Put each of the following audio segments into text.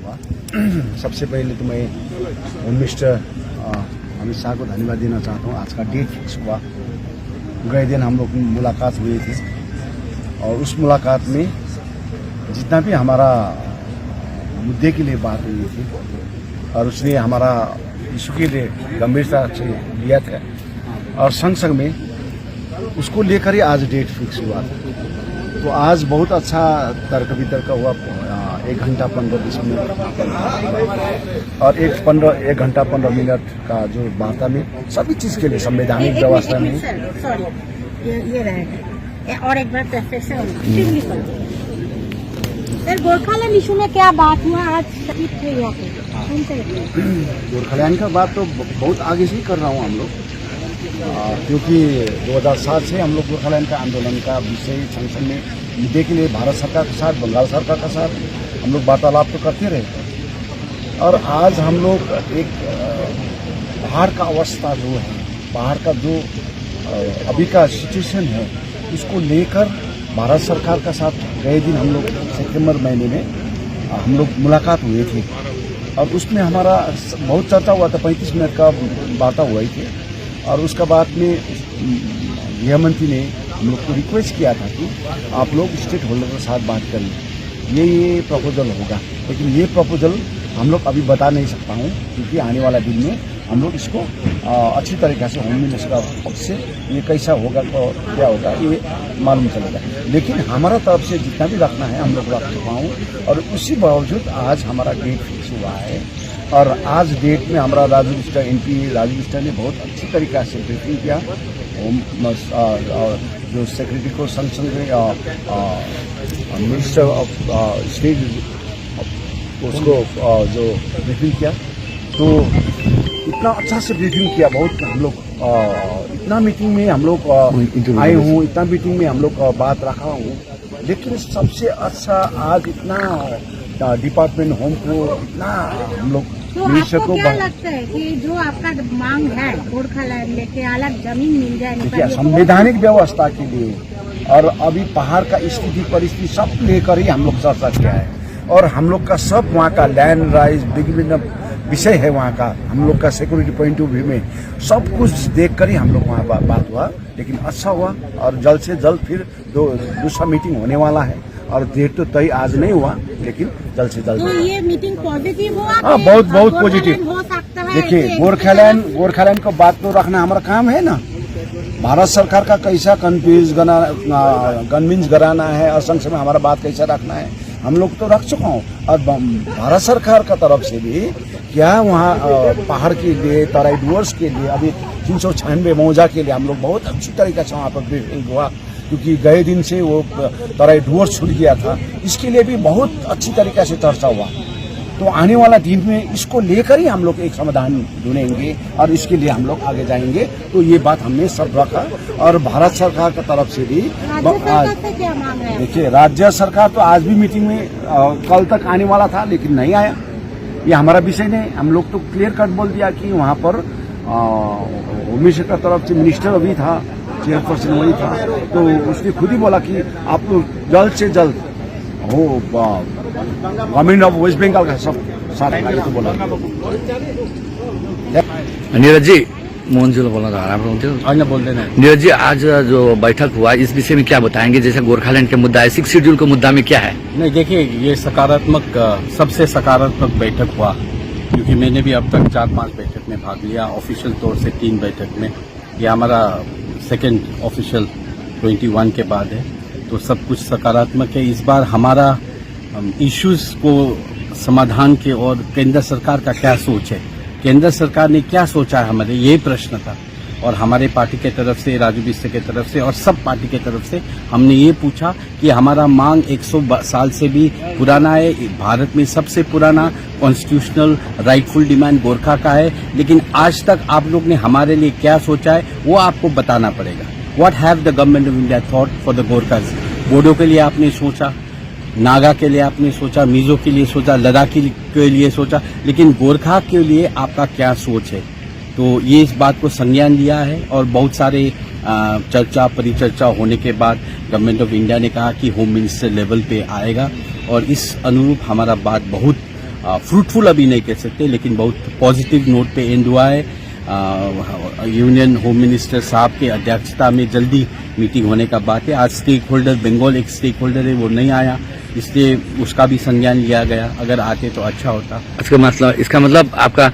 हुआ। सबसे पहले तो मैं होम मिनिस्टर अमित शाह को धन्यवाद देना चाहता हूँ। आज का डेट फिक्स हुआ, गए दिन हम लोग मुलाकात हुए थे और उस मुलाकात में जितना भी हमारा मुद्दे के लिए बात हुई थी और उसने हमारा इशू के लिए गंभीरता से लिया था और संग संग में उसको लेकर ही आज डेट फिक्स हुआ था। तो आज बहुत अच्छा तर्क वितर्क हुआ। 1 घंटा 15-20 मिनट और 1 घंटा 15 मिनट का जो वार्ता में सभी चीज के लिए संवैधानिक व्यवस्था में और एक बार सर गोरखालैंड इशू में क्या बात हुआ आज? गोरखालैंड का बात तो बहुत आगे से ही कर रहा हूँ हम लोग, क्योंकि 2007 से हम लोग गोरखालैंड का आंदोलन का विषय संसद में मुद्दे के लिए भारत सरकार के साथ, बंगाल सरकार के साथ हम लोग वार्तालाप तो करते रहे। और आज हम लोग एक बाहर का अवस्था जो है, बाहर का जो अभी का सिचुएशन है, उसको लेकर भारत सरकार का साथ गए दिन हम लोग सितंबर महीने में हम लोग मुलाकात हुए थे और उसमें हमारा बहुत चर्चा हुआ था। 35 मिनट का वार्ता हुआ ही थी और उसके बाद में गृह मंत्री ने हम लोग को रिक्वेस्ट किया था कि आप लोग स्टेट होल्डर के साथ बात कर लें, ये प्रपोजल होगा। लेकिन ये प्रपोजल हम लोग अभी बता नहीं सकता हूँ, क्योंकि आने वाला दिन में हम लोग इसको अच्छी तरीके से होम मिनिस्टर पक्ष से ये कैसा होगा तो क्या होगा ये मालूम चलेगा। लेकिन हमारा तरफ से जितना भी रखना है हम लोग रख चुका हूँ और उसी बावजूद आज हमारा डेट फिक्स हुआ है। और आज डेट में हमारा Raju Bicester MP Raju Bicester ने बहुत अच्छी तरीके से ब्रीफिंग किया। जो सेक्रेटरी को संग मिनिस्टर ऑफ स्टेट उसको जो ब्रीफिंग किया, तो इतना अच्छा से ब्रीफिंग किया। बहुत हम लोग इतना मीटिंग में हम लोग आए हूँ, इतना मीटिंग में हम लोग बात रखा हूँ, लेकिन सबसे अच्छा आज इतना डिपार्टमेंट होम को इतना हम लोग तो आपको क्या लगता है कि जो आपका मांग है गोरखालैंड लेके अलग जमीन मिल जाए संवैधानिक व्यवस्था के लिए और अभी पहाड़ का स्थिति परिस्थिति सब लेकर ही हम लोग चर्चा किया है और हम लोग का सब वहाँ का लैंड राइज विभिन्न विषय है वहाँ का, हम लोग का सिक्योरिटी पॉइंट ऑफ व्यू में सब कुछ देखकर ही हम लोग वहाँ बात हुआ। लेकिन अच्छा हुआ और जल्द से जल्द फिर दूसरा मीटिंग होने वाला है और डेट तो तय आज नहीं हुआ, लेकिन जल्द से जल्द। तो ये मीटिंग पॉजिटिव हुआ? हाँ, बहुत पॉजिटिव हो सकता है। देखिए गोरखालैंड को बात तो रखना हमारा काम है ना। भारत सरकार का कैसा कन्विंस कराना है और संग में हमारा बात कैसा रखना है हम लोग तो रख चुका हूँ। और भारत सरकार का तरफ से भी क्या वहाँ पहाड़ के लिए, तराई डुवर्स के लिए, अभी 396 मौजा के लिए हम लोग बहुत अच्छी तरीके से वहाँ पर ब्रीफिंग हुआ, क्योंकि गए दिन से वो तराई डुवर्स छूट गया था। इसके लिए भी बहुत अच्छी तरीके से चर्चा हुआ। तो आने वाला दिन में इसको लेकर ही हम लोग एक समाधान ढूंढेंगे और इसके लिए हम लोग आगे जाएंगे। तो ये बात हमने सब रखा और भारत सरकार की तरफ से भी देखिए, राज्य सरकार तो आज भी मीटिंग में कल तक आने वाला था लेकिन नहीं आया। ये हमारा विषय नहीं, हम लोग तो क्लियर कट बोल दिया कि वहाँ पर होम मिनिस्टर की तरफ से मिनिस्टर अभी था, चेयरपर्सन वही था, तो उसने खुद ही बोला कि आप लोग जल्द से जल्द हो गवर्नमेंट ऑफ वेस्ट बंगाल का सब साथ तो बोला। नीरज जी, मोहन जी बोलना था आप बोल देना। नीरज जी, आज जो बैठक हुआ इस विषय में क्या बताएंगे? जैसे गोरखालैंड के मुद्दा है, 6 शेड्यूल के मुद्दा में क्या है? नहीं, देखिए, ये सकारात्मक, सबसे सकारात्मक बैठक हुआ, क्योंकि मैंने भी अब तक 4-5 बैठक में भाग लिया, ऑफिशियल तौर से 3 बैठक में। ये हमारा सेकेंड ऑफिशियल 21 के बाद है, तो सब कुछ सकारात्मक है। इस बार हमारा इश्यूज को समाधान के और केंद्र सरकार का क्या सोच है, केंद्र सरकार ने क्या सोचा है, हमारे ये प्रश्न था। और हमारे पार्टी के तरफ से, राजू बिस्टर के तरफ से और सब पार्टी के तरफ से हमने ये पूछा कि हमारा मांग 100 साल से भी पुराना है, भारत में सबसे पुराना कॉन्स्टिट्यूशनल राइटफुल डिमांड गोरखा का है, लेकिन आज तक आप लोग ने हमारे लिए क्या सोचा है वो आपको बताना पड़ेगा। What have the government of India thought for the Gorkhas? Bodo के लिए आपने सोचा, नागा के लिए आपने सोचा, मिजो के लिए सोचा, लद्दाखी के लिए सोचा, लेकिन गोरखा के लिए आपका क्या सोच है? तो ये इस बात को संज्ञान लिया है और बहुत सारे चर्चा परिचर्चा होने के बाद गवर्नमेंट ऑफ इंडिया ने कहा कि होम मिनिस्टर लेवल पे आएगा और इस अनुरूप हमारा बात बहुत फ्रूटफुल अभी नहीं कह सकते, लेकिन बहुत पॉजिटिव नोट पे एंड हुआ है। यूनियन होम मिनिस्टर साहब के अध्यक्षता में जल्दी मीटिंग होने का बात है। आज स्टेक होल्डर, बंगाल एक स्टेक होल्डर है, वो नहीं आया, इसलिए उसका भी संज्ञान लिया गया। अगर आते तो अच्छा होता। इसका मतलब आपका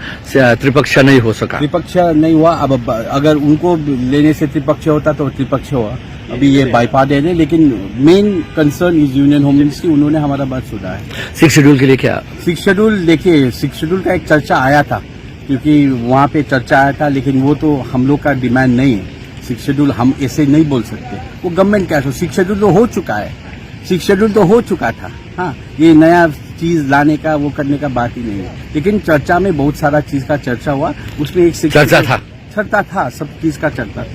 त्रिपक्षीय नहीं हो सका? त्रिपक्षीय नहीं हुआ। अब अगर उनको लेने से त्रिपक्षीय होता तो त्रिपक्षीय हुआ। अभी ये बाइपार्टिसन है, लेकिन main concern is union home ministry, उन्होंने हमारा बात सुना है। 6 शेड्यूल के लिए क्या? 6 शेड्यूल देखिए, 6 शेड्यूल का एक चर्चा आया था, क्योंकि वहाँ पे चर्चा आया था, लेकिन वो तो हम लोग का डिमांड नहीं है। 6 शेड्यूल हम ऐसे नहीं बोल सकते, वो गवर्नमेंट का है। 6 शेड्यूल तो हो चुका है, 6 शेड्यूल तो हो चुका था। हाँ, ये नया चीज लाने का, वो करने का बात ही नहीं है। लेकिन चर्चा में बहुत सारा चीज का चर्चा हुआ, उसमें एक चर्चा था, सब चीज का चर्चा था।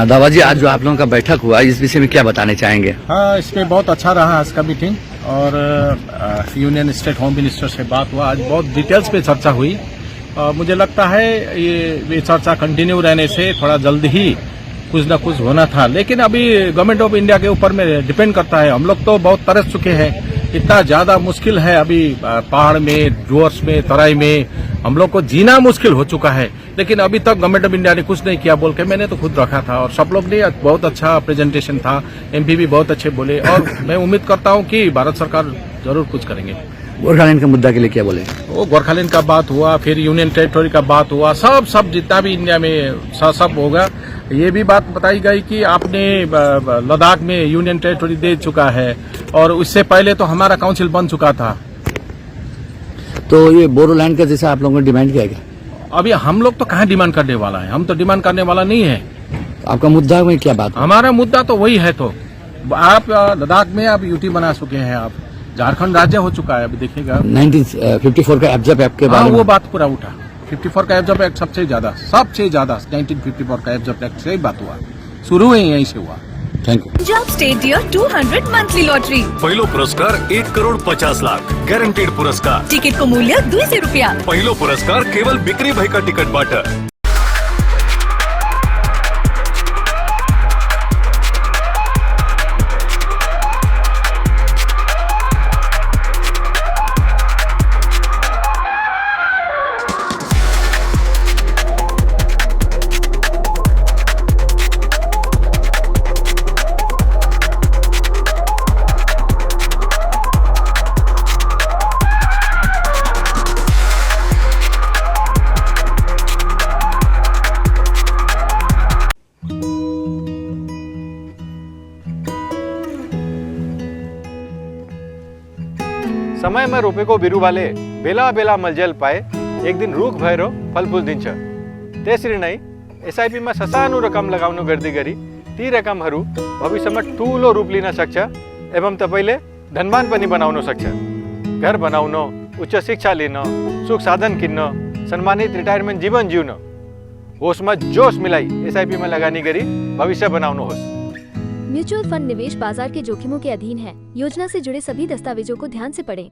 दावाजी, आज जो आप लोगों का बैठक हुआ, इस विषय में क्या बताने चाहेंगे? हाँ, इसमें बहुत अच्छा रहा आज का मीटिंग, और यूनियन स्टेट होम मिनिस्टर से बात हुआ। आज बहुत डिटेल्स पे चर्चा हुई। मुझे लगता है ये चर्चा कंटिन्यू रहने से थोड़ा जल्द ही कुछ न कुछ होना था, लेकिन अभी गवर्नमेंट ऑफ इंडिया के ऊपर में डिपेंड करता है। हम लोग तो बहुत तरस चुके हैं, इतना ज्यादा मुश्किल है अभी पहाड़ में, डुअर्स में, तराई में हम लोग को जीना मुश्किल हो चुका है। लेकिन अभी तक गवर्नमेंट ऑफ इंडिया ने कुछ नहीं किया बोल के मैंने तो खुद रखा था, और सब लोग ने बहुत अच्छा प्रेजेंटेशन था, एमपी भी बहुत अच्छे बोले, और मैं उम्मीद करता हूं कि भारत सरकार जरूर कुछ करेंगे। गोरखालैंड के मुद्दा के लिए क्या बोले? वो गोरखालैंड का बात हुआ, फिर यूनियन टेरिटोरी का बात हुआ, सब जितना भी इंडिया में सब होगा। ये भी बात बताई गई कि आपने लद्दाख में यूनियन टेरिटोरी दे चुका है, और उससे पहले तो हमारा काउंसिल बन चुका था। तो ये बोरोलैंड का जैसा आप लोगों ने डिमांड किया क्या? अभी हम लोग तो कहाँ डिमांड करने वाला है, हम तो डिमांड करने वाला नहीं है। आपका मुद्दा में क्या बात? हमारा मुद्दा तो वही है। तो आप लद्दाख में आप यूटी बना चुके हैं, आप झारखंड राज्य हो चुका है, अभी देखिएगा। 1954 का एब्जॉर्ब एक्ट के बारे में वो बात पूरा उठा। 54 का एब्जॉर्ब एक्ट सबसे ज्यादा 1954 का एब्जॉर्ब एक्ट से ही बात हुआ, शुरू ही यहीं से हुआ। Thank you. Punjab state dear 200 monthly lottery, पहिलो पुरस्कार 1,50,00,000 गॅरंटीड पुरस्कार। टिकट को मूल्य 200 रुपया। पहिलो पुरस्कार केवल बिक्री भय का टिकट बाट। समय में रोपे को बिरु वाले बेला बेला मलजल पाए एक दिन रूख भैरो फल फूल दिन्छ त्यसरी नै एसआईपी में ससानो रकम लगाउनु गर्दै गरी ती रकमहरू भविष्यमा ठूलो रूप लिन सक्छ एवं तपाईले धनवान पनि बनाउन सक्छ। घर बनाउन, उच्च शिक्षा लिन, सुख साधन किन्न, सम्मानित रिटायरमेन्ट जीवन जिउन, होसमा जोश मिलाई एसआईपी में लगानी गरी भविष्य बनाउनुहोस्। म्यूचुअल फंड निवेश बाजार के जोखिमों के अधीन है। योजना से जुड़े सभी दस्तावेजों को ध्यान से पढ़ें।